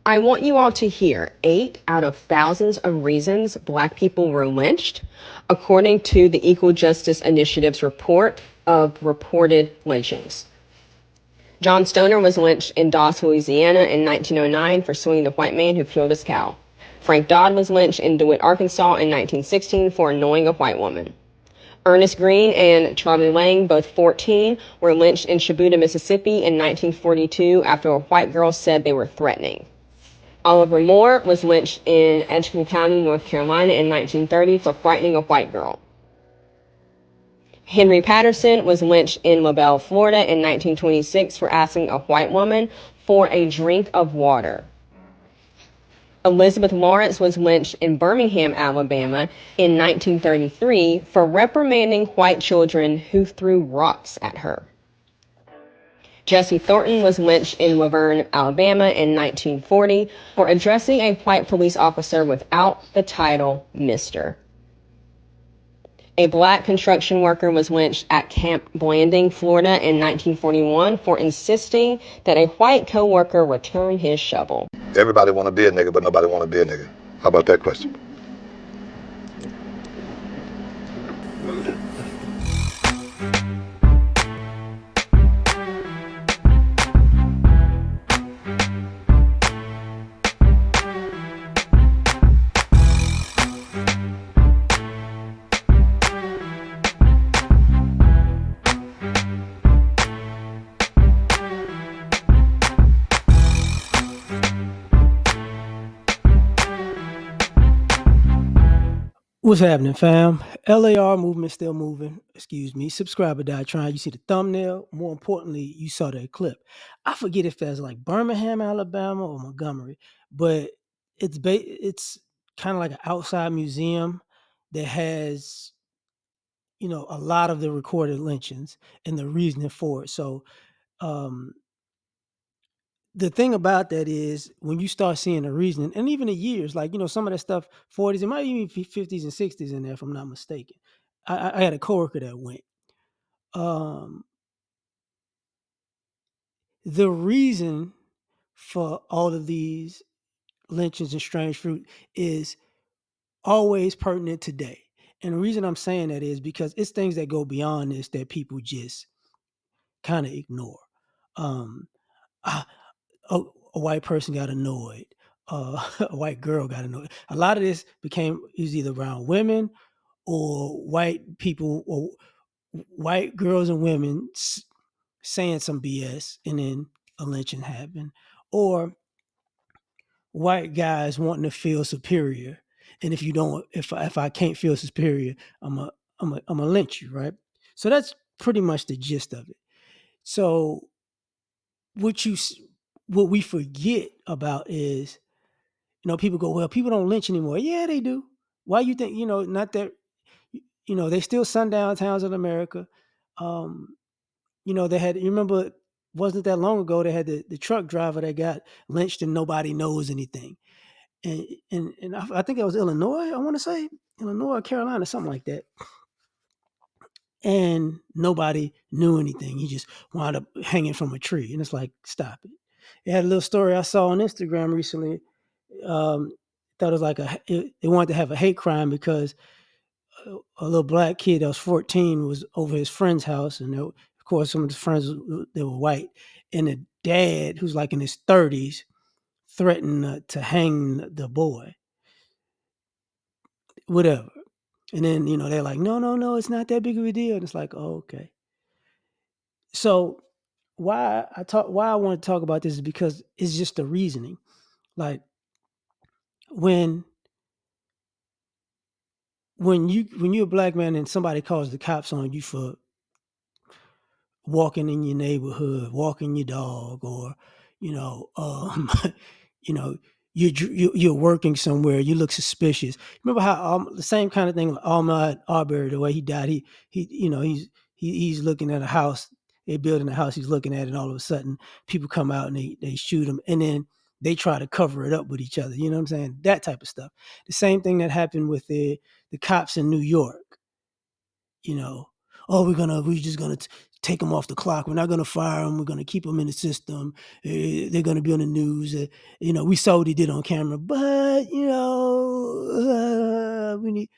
I want you all to hear 8 out of thousands of reasons Black people were lynched, according to the Equal Justice Initiative's report of reported lynchings. John Stoner was lynched in Doss, Louisiana in 1909 for swinging the white man who killed his cow. Frank Dodd was lynched in DeWitt, Arkansas in 1916 for annoying a white woman. Ernest Green and Charlie Lang, both 14, were lynched in Shibuya, Mississippi in 1942 after a white girl said they were threatening. Oliver Moore was lynched in Edgecombe County, North Carolina in 1930 for frightening a white girl. Henry Patterson was lynched in LaBelle, Florida in 1926 for asking a white woman for a drink of water. Elizabeth Lawrence was lynched in Birmingham, Alabama in 1933 for reprimanding white children who threw rocks at her. Jesse Thornton was lynched in Laverne, Alabama in 1940 for addressing a white police officer without the title Mr. A black construction worker was lynched at Camp Blanding, Florida in 1941 for insisting that a white co-worker return his shovel. Everybody want to be a nigga, but nobody want to be a nigga. How about that question? What's happening, fam? L.A.R. movement still moving. Excuse me. Subscriber died trying. You see the thumbnail. More importantly, you saw that clip. I forget if that's like Birmingham, Alabama, or Montgomery, but it's kind of like an outside museum that has a lot of the recorded lynchings and the reasoning for it. So um, the thing about that is when you start seeing the reasoning and even the years, like, some of that stuff, 40s, it might even be 50s and 60s in there, if I'm not mistaken. I had a coworker that went. Um, the reason for all of these lynchings and strange fruit is always pertinent today. And the reason I'm saying that is because it's things that go beyond this that people just kind of ignore. Um, I, a white person got annoyed. A white girl got annoyed. A lot of this is either around women or white people or white girls and women saying some BS and then a lynching happened, or white guys wanting to feel superior. And if I can't feel superior, I'm a lynch you, right? So that's pretty much the gist of it. So what you what we forget about is, people go, well, people don't lynch anymore. Yeah, they do. Why you think, not that, they still sundown towns in America. Um, they had, you remember, wasn't that long ago, they had the truck driver that got lynched and nobody knows anything. And I think it was Illinois, I want to say, Illinois or Carolina, something like that. And nobody knew anything. He just wound up hanging from a tree. And it's like, stop it. It had a little story I saw on Instagram recently. Thought it was like they wanted to have a hate crime because a little black kid that was 14 was over his friend's house. And of course, some of his friends, they were white. And the dad, who's like in his 30s, threatened to hang the boy. Whatever. And then, they're like, no, it's not that big of a deal. And it's like, oh, okay. So why I want to talk about this is because it's just the reasoning. Like when you're a black man and somebody calls the cops on you for walking in your neighborhood, walking your dog, or you know, um, you know, you're working somewhere, you look suspicious. Remember how the same kind of thing with Ahmaud Arbery, the way he died, he's looking at a house, they're building a house, he's looking at it, and all of a sudden people come out and they shoot him, and then they try to cover it up with each other. You know what I'm saying? That type of stuff. The same thing that happened with the cops in New York, you know, oh, we're just gonna take them off the clock. We're not gonna fire them. We're gonna keep them in the system. They're gonna be on the news. We saw what he did on camera, but we need,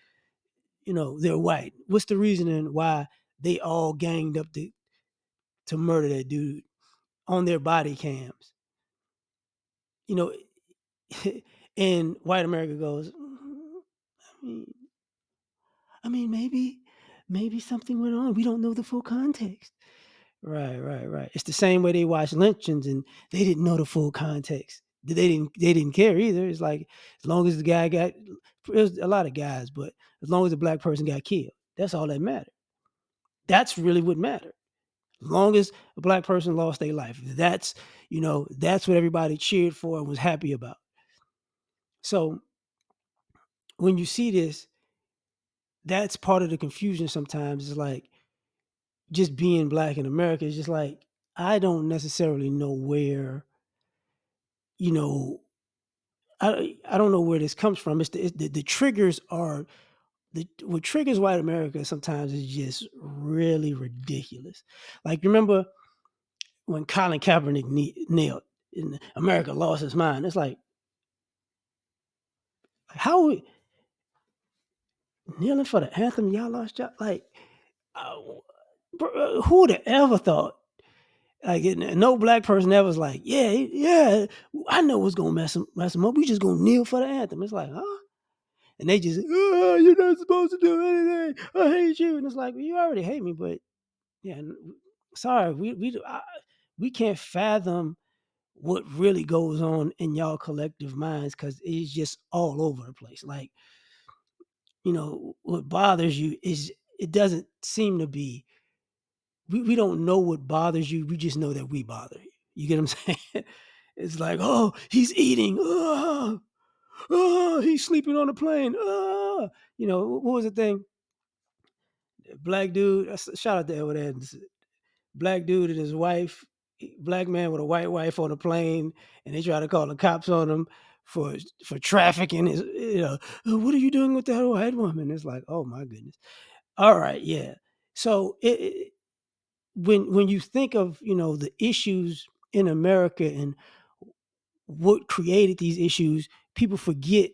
they're white. What's the reasoning why they all ganged up to murder that dude on their body cams? You know, and white America goes, I mean, maybe something went on. We don't know the full context. Right, right, right. It's the same way they watch lynchings and they didn't know the full context. They didn't care either. It's like as long as the guy got, there's a lot of guys, but as long as a black person got killed, that's all that mattered. That's really what mattered. As long as a black person lost their life, that's what everybody cheered for and was happy about. So when you see this, that's part of the confusion sometimes. It's like just being black in America is just like I don't necessarily know where, you know, I don't know where this comes from. The triggers are what triggers white America sometimes is just really ridiculous. Like remember when Colin Kaepernick nailed and America lost his mind. It's like how kneeling for the anthem, y'all lost y'all like uh, who would have ever thought? Like no black person ever was like, yeah, I know what's gonna mess them up. We just gonna kneel for the anthem. It's like, huh? And they just, oh, you're not supposed to do anything. I hate you. And it's like, well, you already hate me, but yeah, sorry, we can't fathom what really goes on in y'all collective minds because it's just all over the place. Like, what bothers you is it doesn't seem to be. We don't know what bothers you. We just know that we bother you. You get what I'm saying? It's like, oh, he's eating. Oh, he's sleeping on a plane. Oh, what was the thing? Black dude. Shout out to Edward Adams. Black dude and his wife. Black man with a white wife on a plane, and they try to call the cops on him for trafficking. "Oh, what are you doing with that white woman?" It's like, oh my goodness. All right, yeah. So when you think of the issues in America and what created these issues, people forget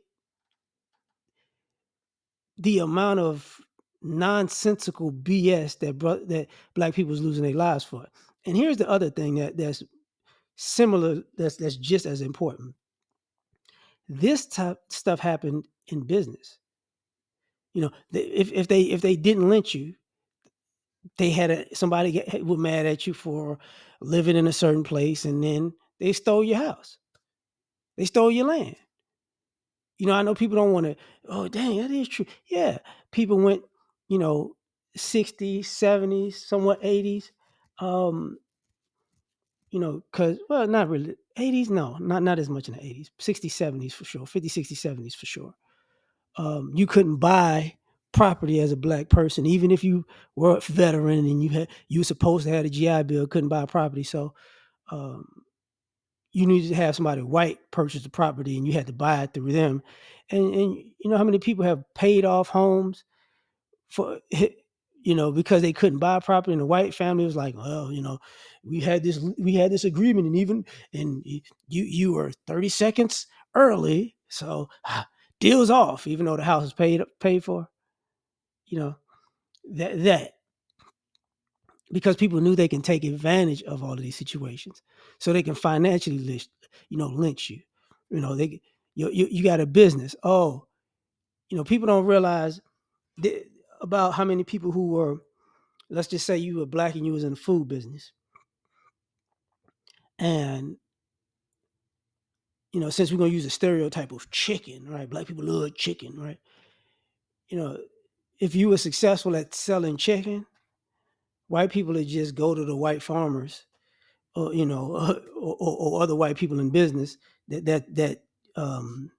the amount of nonsensical BS that black people is losing their lives for. And here's the other thing that's similar, that's just as important. This type stuff happened in business. If they didn't lynch you, they had somebody was mad at you for living in a certain place, and then they stole your house, they stole your land. I know people don't want to. Oh, dang, that is true. Yeah, people went, you know, 60s, 70s, somewhat 80s. Um, because well, not really 80s. No, not as much in the 80s. 60s, 70s for sure. 50, 60, 70s for sure. You couldn't buy property as a black person, even if you were a veteran and you were supposed to have a GI Bill. Couldn't buy property, so um, you needed to have somebody white purchase the property, and you had to buy it through them. And you know how many people have paid off homes for because they couldn't buy property, and the white family was like, well, we had this agreement, and you were 30 seconds early, so deal's off, even though the house is paid for. You know that because people knew they can take advantage of all of these situations, so they can financially lynch you. They you got a business. Oh, people don't realize th- about how many people who were, let's just say you were black and you was in the food business, and since we're gonna use a stereotype of chicken, right? Black people love chicken, right? You know, if you were successful at selling chicken, white people would just go to the white farmers, or or other white people in business um,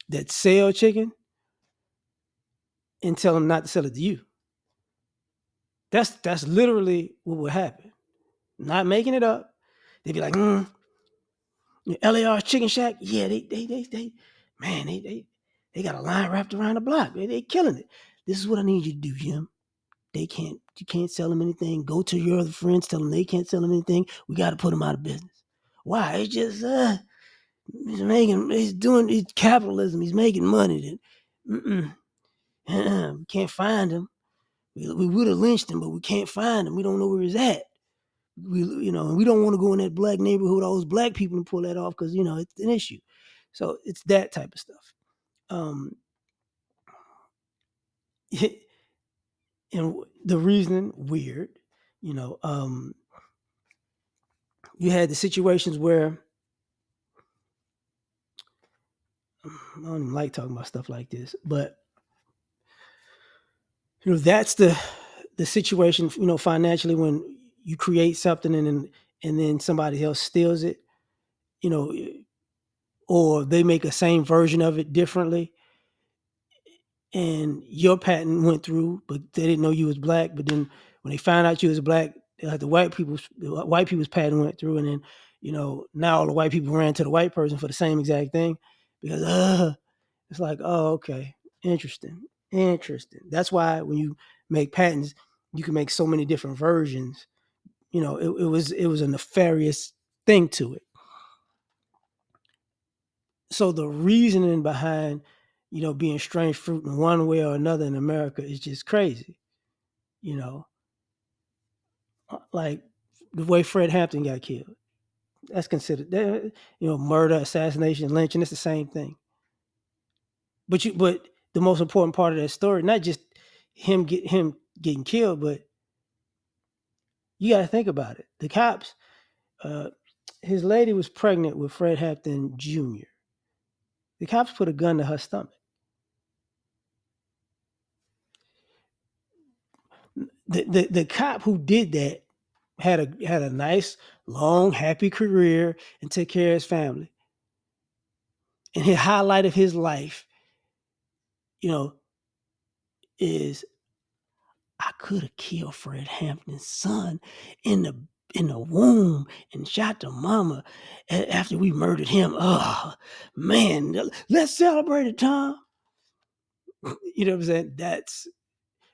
that sell chicken, and tell them not to sell it to you. That's literally what would happen. Not making it up. They'd be like, L.A.R. Chicken Shack, yeah, they man, they got a line wrapped around the block. They killing it. This is what I need you to do, Jim. you can't sell them anything. Go to your other friends, tell them they can't sell them anything. We got to put them out of business. Why? It's just he's capitalism. He's making money. We can't find him. We would have lynched him, but we can't find him. We don't know where he's at. We don't want to go in that black neighborhood, all those black people, and pull that off because it's an issue. So it's that type of stuff. And the reasoning weird. You had the situations where I don't even like talking about stuff like this, but that's the situation. Financially, when you create something and then somebody else steals it, or they make a same version of it differently, and your patent went through, but they didn't know you was black. But then when they found out you was black, the white people's patent went through, and then now all the white people ran to the white person for the same exact thing because it's like, oh, okay, interesting. That's why when you make patents, you can make so many different versions. It was a nefarious thing to it. So the reasoning behind being strange fruit in one way or another in America is just crazy. Like the way Fred Hampton got killed, that's considered murder, assassination, lynching. It's the same thing. But the most important part of that story, not just him getting killed, but you got to think about it. The cops, his lady was pregnant with Fred Hampton Jr. The cops put a gun to her stomach. The cop who did that had a nice, long, happy career and took care of his family. And the highlight of his life, is I could have killed Fred Hampton's son in the womb and shot the mama after we murdered him. Oh man, let's celebrate it, Tom. You know what I'm saying?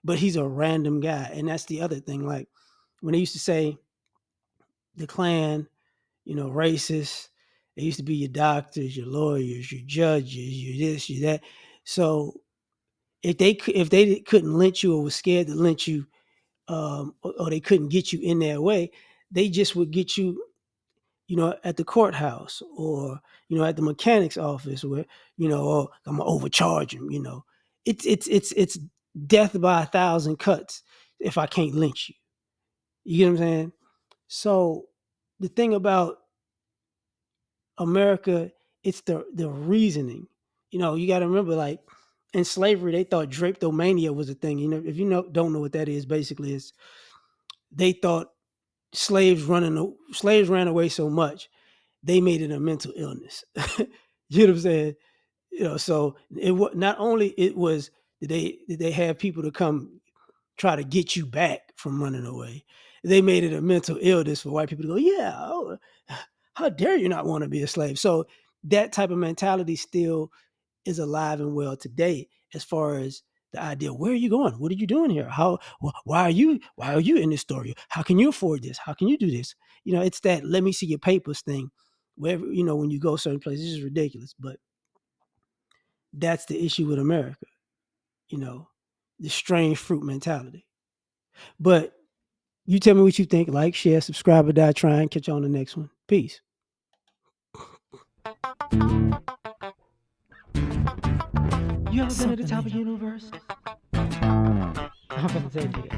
But he's a random guy, and that's the other thing. Like when they used to say the Klan, racist. They used to be your doctors, your lawyers, your judges, your this, your that. So if they couldn't lynch you or was scared to lynch you, or they couldn't get you in their way, they just would get you, at the courthouse or at the mechanic's office where or I'm gonna overcharge him. It's death by 1,000 cuts if I can't lynch you. You get what I'm saying? So the thing about America, it's the reasoning. You got to remember, like in slavery, they thought drapetomania was a thing. If don't know what that is, basically, is they thought slaves ran away so much, they made it a mental illness. You know what I'm saying? So it was not only did they have people to come try to get you back from running away, they made it a mental illness for white people to go, yeah, oh, how dare you not want to be a slave? So that type of mentality still is alive and well today, as far as the idea, where are you going? What are you doing here? Why are you in this story? How can you afford this? How can you do this? It's that let me see your papers thing. Wherever, when you go certain places, it's ridiculous. But that's the issue with America, the strange fruit mentality. But you tell me what you think. Like, share, subscribe, or die trying. Catch you on the next one. Peace. You ever been at the top of the universe? I'm gonna take it.